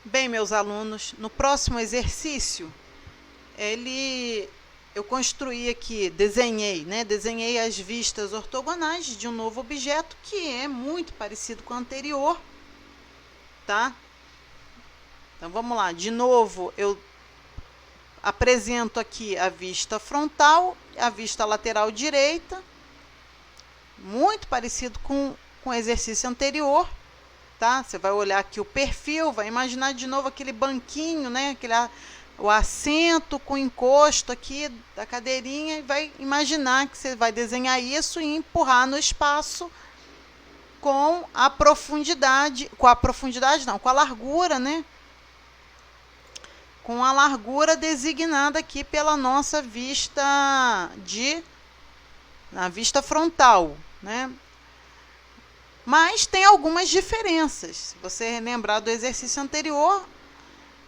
Bem, meus alunos, no próximo exercício, eu construí aqui, desenhei as vistas ortogonais de um novo objeto que é muito parecido com o anterior, tá? Então, vamos lá. De novo, eu apresento aqui a vista frontal, a vista lateral direita, muito parecido com o exercício anterior. Tá? Você vai olhar aqui o perfil, vai imaginar de novo aquele banquinho, né? O assento com encosto aqui da cadeirinha e vai imaginar que você vai desenhar isso e empurrar no espaço com a profundidade, com a largura, né? Com a largura designada aqui pela nossa vista na vista frontal, né? Mas tem algumas diferenças. Se você lembrar do exercício anterior,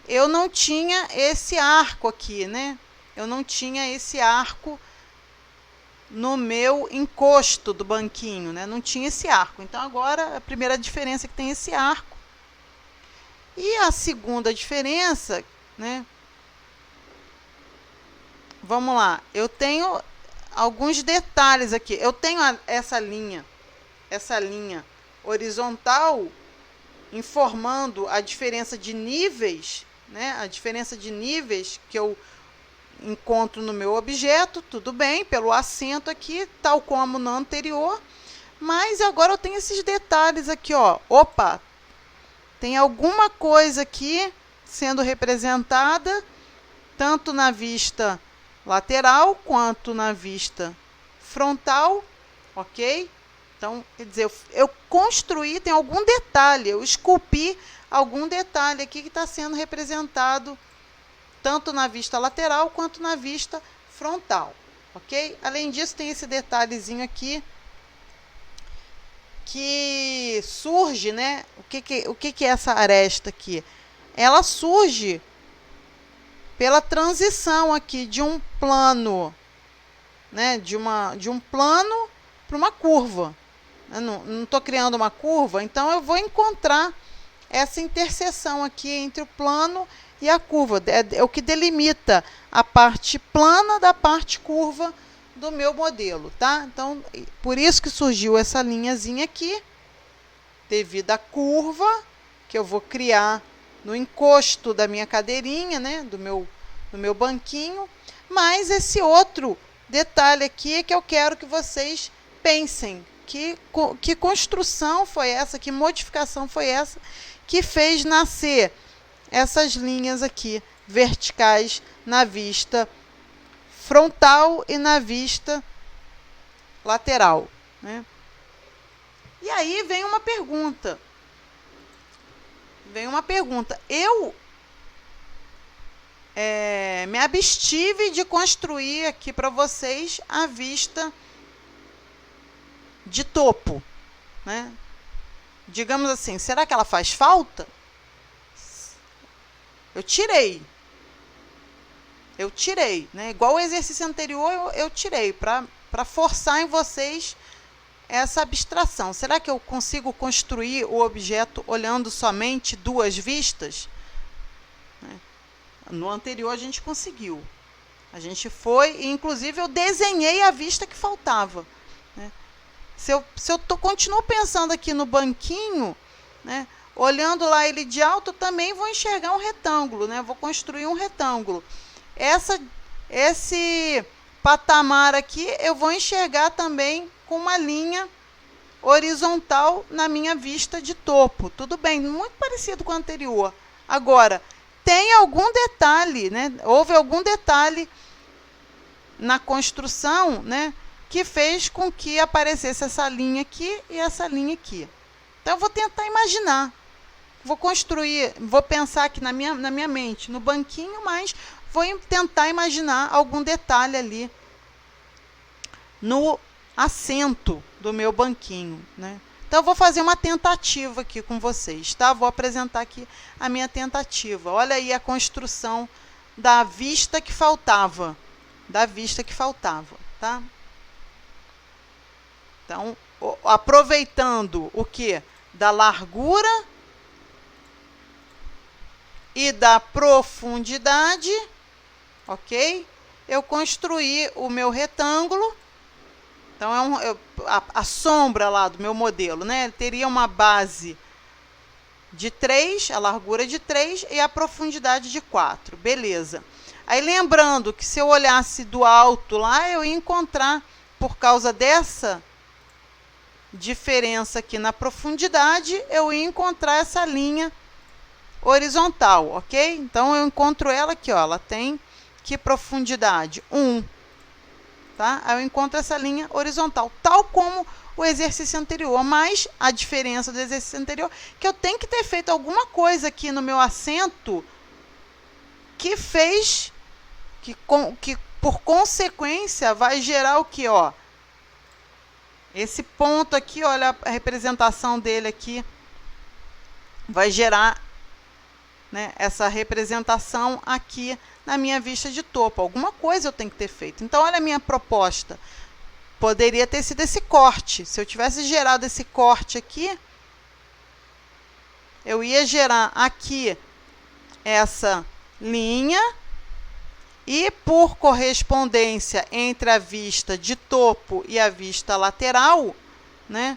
eu não tinha esse arco aqui, né? Eu não tinha esse arco no meu encosto do banquinho, né? Não tinha esse arco. Então, agora, a primeira diferença é que tem esse arco. E a segunda diferença, né? Vamos lá. Eu tenho alguns detalhes aqui. Eu tenho essa linha horizontal informando a diferença de níveis, né? A diferença de níveis que eu encontro no meu objeto, tudo bem, pelo acento aqui, tal como no anterior, mas agora eu tenho esses detalhes aqui, ó. Opa, tem alguma coisa aqui sendo representada tanto na vista lateral quanto na vista frontal, ok? Então, quer dizer, eu construí, tem algum detalhe, eu esculpi algum detalhe aqui que está sendo representado tanto na vista lateral quanto na vista frontal, ok? Além disso, tem esse detalhezinho aqui que surge, né? O que é essa aresta aqui? Ela surge pela transição aqui de um plano, né? De um plano para uma curva. Eu não estou criando uma curva, então eu vou encontrar essa interseção aqui entre o plano e a curva. É o que delimita a parte plana da parte curva do meu modelo, tá? Então, por isso que surgiu essa linhazinha aqui, devido à curva que eu vou criar no encosto da minha cadeirinha, né? Do meu banquinho. Mas esse outro detalhe aqui é que eu quero que vocês pensem. Que construção foi essa, que modificação foi essa que fez nascer essas linhas aqui verticais na vista frontal e na vista lateral, né? E aí vem uma pergunta. Eu me abstive de construir aqui para vocês a vista de topo, né? Digamos assim, será que ela faz falta? Eu tirei, né? Igual o exercício anterior, eu tirei para forçar em vocês essa abstração. Será que eu consigo construir o objeto olhando somente duas vistas? No anterior a gente conseguiu. A gente foi, inclusive eu desenhei a vista que faltava. Se eu continuo pensando aqui no banquinho, né, olhando lá ele de alto, também vou enxergar um retângulo, né? Vou construir um retângulo. Esse patamar aqui eu vou enxergar também com uma linha horizontal na minha vista de topo. Tudo bem, muito parecido com o anterior. Agora, tem algum detalhe, né? Houve algum detalhe na construção, né, que fez com que aparecesse essa linha aqui e essa linha aqui. Então, eu vou tentar imaginar. Vou construir, vou pensar aqui na minha mente, no banquinho, mas vou tentar imaginar algum detalhe ali no assento do meu banquinho, né? Então, eu vou fazer uma tentativa aqui com vocês, tá? Vou apresentar aqui a minha tentativa. Olha aí a construção da vista que faltava. Tá? Então, aproveitando o que? Da largura e da profundidade, ok? Eu construí o meu retângulo. Então, a sombra lá do meu modelo, né? Teria uma base de 3, a largura de 3 e a profundidade de 4. Beleza. Aí, lembrando que se eu olhasse do alto lá, eu ia encontrar, por causa dessa diferença aqui na profundidade, eu ia encontrar essa linha horizontal, ok? Então, eu encontro ela aqui, ó. Ela tem que profundidade? 1. Tá? Aí eu encontro essa linha horizontal, tal como o exercício anterior, mas a diferença do exercício anterior é que eu tenho que ter feito alguma coisa aqui no meu assento que fez, que por consequência vai gerar o que, ó? Esse ponto aqui, olha a representação dele aqui, vai gerar, né, essa representação aqui na minha vista de topo. Alguma coisa eu tenho que ter feito. Então, olha a minha proposta. Poderia ter sido esse corte. Se eu tivesse gerado esse corte aqui, eu ia gerar aqui essa linha e, por correspondência entre a vista de topo e a vista lateral, né?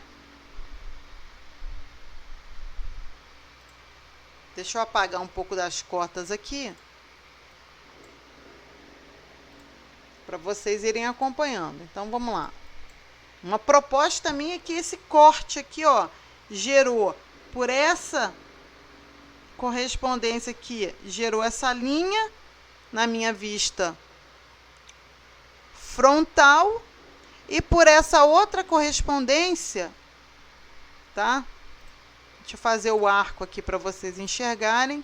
Deixa eu apagar um pouco das cotas aqui, para vocês irem acompanhando. Então, vamos lá. Uma proposta minha é que esse corte aqui, ó, gerou por essa correspondência aqui, gerou essa linha na minha vista frontal e por essa outra correspondência, tá? Deixa eu fazer o arco aqui para vocês enxergarem.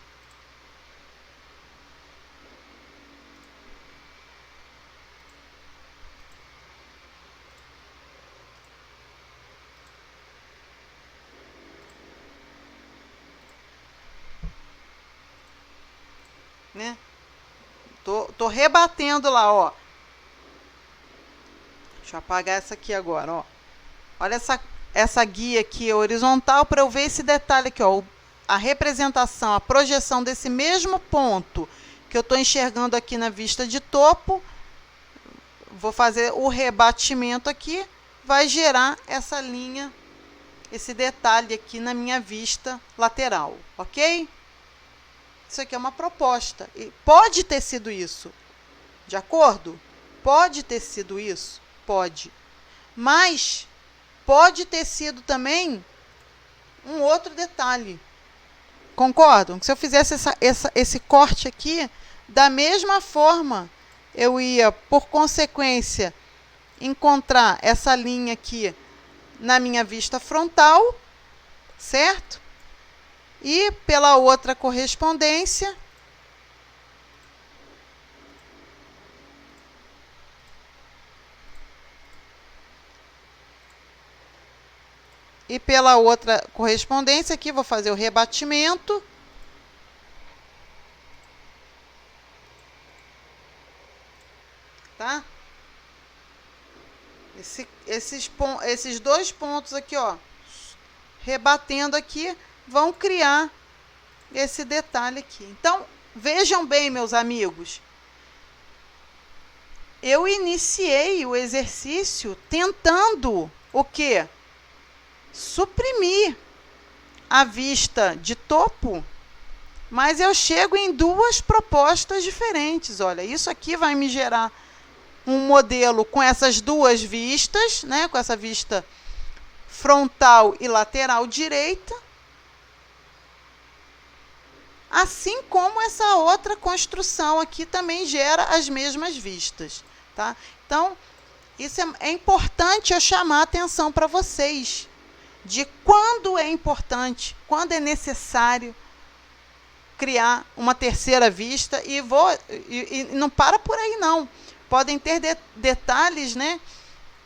Né? Tô rebatendo lá, ó. Deixa eu apagar essa aqui agora, ó. Olha essa guia aqui horizontal para eu ver esse detalhe aqui, ó. A representação, a projeção desse mesmo ponto que eu estou enxergando aqui na vista de topo. Vou fazer o rebatimento aqui, vai gerar essa linha, esse detalhe aqui na minha vista lateral, ok? Isso aqui é uma proposta. E pode ter sido isso. De acordo? Pode ter sido isso? Pode. Mas pode ter sido também um outro detalhe. Concordam? Se eu fizesse esse corte aqui, da mesma forma, eu ia, por consequência, encontrar essa linha aqui na minha vista frontal, certo? E pela outra correspondência, aqui vou fazer o rebatimento. Tá? Esses dois pontos aqui, ó, rebatendo aqui, vão criar esse detalhe aqui. Então, vejam bem, meus amigos, eu iniciei o exercício tentando o quê? Suprimir a vista de topo, mas eu chego em duas propostas diferentes. Olha, isso aqui vai me gerar um modelo com essas duas vistas, né? Com essa vista frontal e lateral direita, assim como essa outra construção aqui também gera as mesmas vistas, tá? Então, isso é importante eu chamar a atenção para vocês, de quando é importante, quando é necessário criar uma terceira vista, e não para por aí não. Podem ter detalhes, né,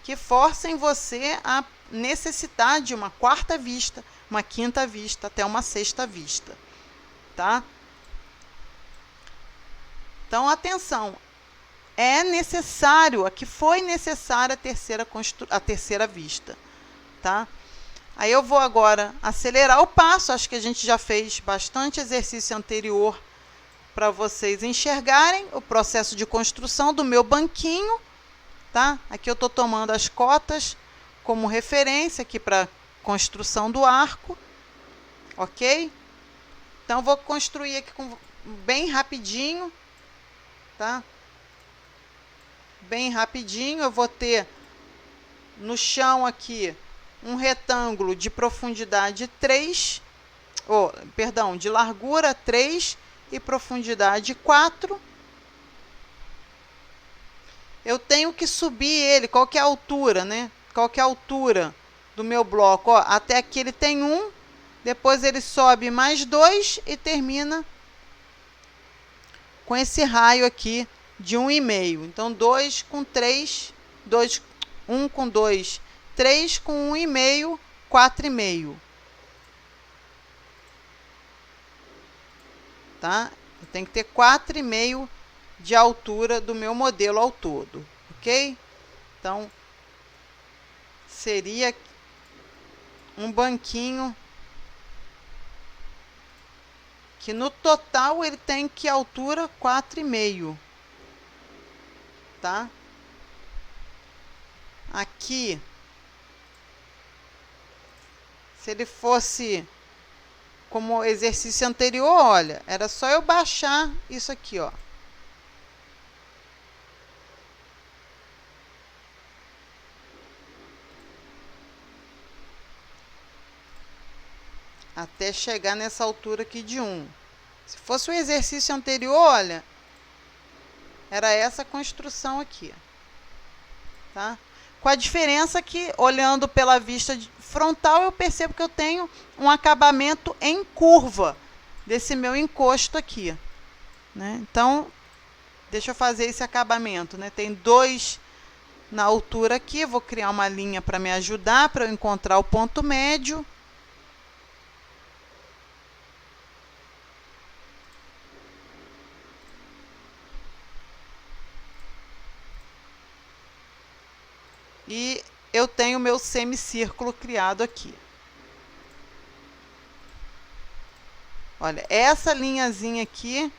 que forcem você a necessitar de uma quarta vista, uma quinta vista, até uma sexta vista, tá? Então, atenção, é necessário, aqui foi necessária a terceira vista, tá? Aí eu vou agora acelerar o passo, acho que a gente já fez bastante exercício anterior para vocês enxergarem o processo de construção do meu banquinho, tá? Aqui eu estou tomando as cotas como referência aqui para construção do arco, ok? Então, vou construir aqui bem rapidinho, tá? Bem rapidinho, eu vou ter no chão aqui um retângulo de profundidade 3, de largura 3 e profundidade 4. Eu tenho que subir ele, qual que é a altura, né? Qual que é a altura do meu bloco? Ó, até aqui ele tem 1, depois ele sobe mais 2 e termina com esse raio aqui de 1,5. Então, 2 com 3, 1 com 2, 3 com 1,5, 4,5. Tá? Eu tenho que ter 4,5 de altura do meu modelo ao todo, ok? Então, seria um banquinho que no total ele tem que altura 4,5, tá? Aqui, se ele fosse como o exercício anterior, olha, era só eu baixar isso aqui, ó. Até chegar nessa altura aqui de 1. Se fosse o exercício anterior, olha, era essa construção aqui, tá? Com a diferença que, olhando pela vista frontal, eu percebo que eu tenho um acabamento em curva desse meu encosto aqui, né? Então, deixa eu fazer esse acabamento, né? Tem 2 na altura aqui, vou criar uma linha para me ajudar, para eu encontrar o ponto médio. E eu tenho o meu semicírculo criado aqui. Olha, essa linhazinha aqui,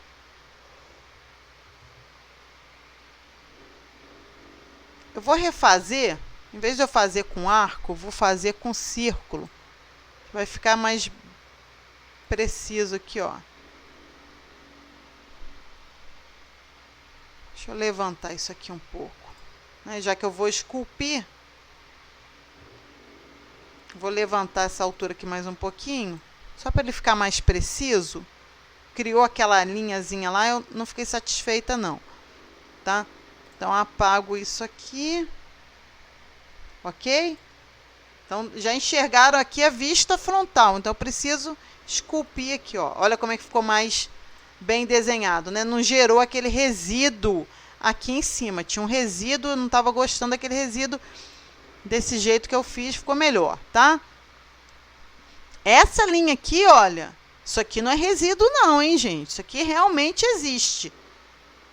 eu vou refazer, em vez de eu fazer com arco, eu vou fazer com círculo. Vai ficar mais preciso aqui, ó. Deixa eu levantar isso aqui um pouco, né? Já que eu vou esculpir, vou levantar essa altura aqui mais um pouquinho, só para ele ficar mais preciso. Criou aquela linhazinha lá, eu não fiquei satisfeita não, tá? Então, apago isso aqui, ok? Então, já enxergaram aqui a vista frontal, então eu preciso esculpir aqui, ó. Olha como é que ficou mais bem desenhado, né? Não gerou aquele resíduo aqui em cima. Tinha um resíduo, eu não estava gostando daquele resíduo. Desse jeito que eu fiz, ficou melhor, tá? Essa linha aqui, olha, isso aqui não é resíduo não, hein, gente? Isso aqui realmente existe.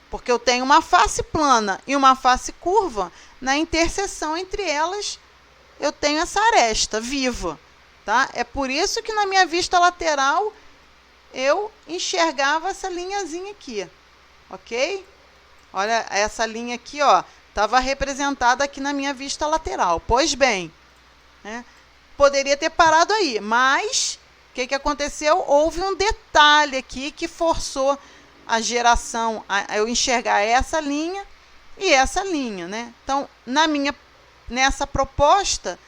Porque eu tenho uma face plana e uma face curva. Na interseção entre elas, eu tenho essa aresta viva, tá? É por isso que na minha vista lateral, eu enxergava essa linhazinha aqui, ok? Olha, essa linha aqui, ó, estava representada aqui na minha vista lateral. Pois bem, né? Poderia ter parado aí, mas o que aconteceu? Houve um detalhe aqui que forçou a geração, a eu enxergar essa linha e essa linha, né? Então, nessa proposta,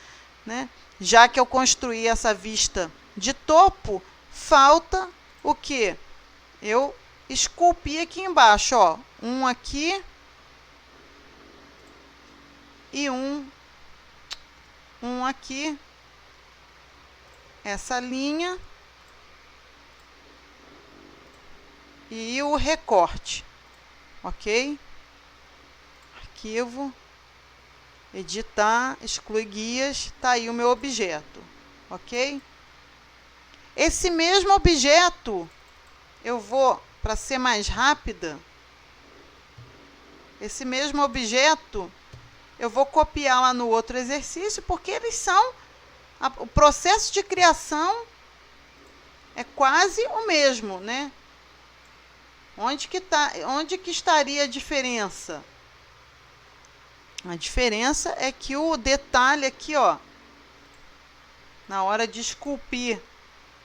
né, já que eu construí essa vista de topo, falta o quê? Eu esculpi aqui embaixo, ó, um aqui e um aqui, essa linha e o recorte, ok? Arquivo, editar, excluir guias, tá aí o meu objeto, ok? Esse mesmo objeto, eu vou, para ser mais rápida, esse mesmo objeto, eu vou copiar lá no outro exercício, porque eles são, o processo de criação é quase o mesmo, né? Onde que estaria a diferença? A diferença é que o detalhe aqui, ó, na hora de esculpir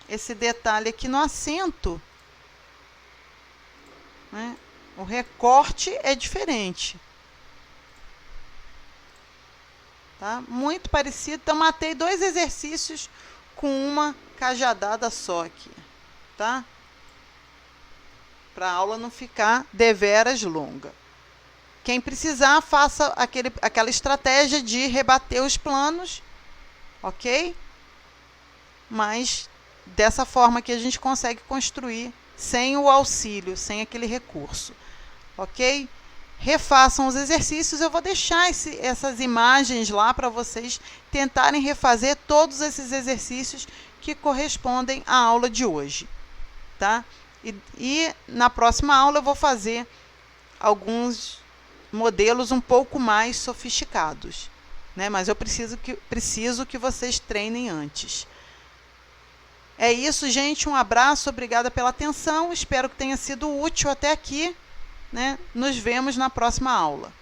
esse detalhe aqui no assento, né, o recorte é diferente. Tá? Muito parecido. Então, matei 2 exercícios com uma cajadada só aqui, tá? Para a aula não ficar deveras longa. Quem precisar, faça aquela estratégia de rebater os planos, ok? Mas dessa forma que a gente consegue construir sem o auxílio, sem aquele recurso, ok? Refaçam os exercícios, eu vou deixar essas imagens lá para vocês tentarem refazer todos esses exercícios que correspondem à aula de hoje, tá? E na próxima aula eu vou fazer alguns modelos um pouco mais sofisticados, né? Mas eu preciso que vocês treinem antes. É isso, gente. Um abraço, obrigada pela atenção. Espero que tenha sido útil até aqui, né? Nos vemos na próxima aula.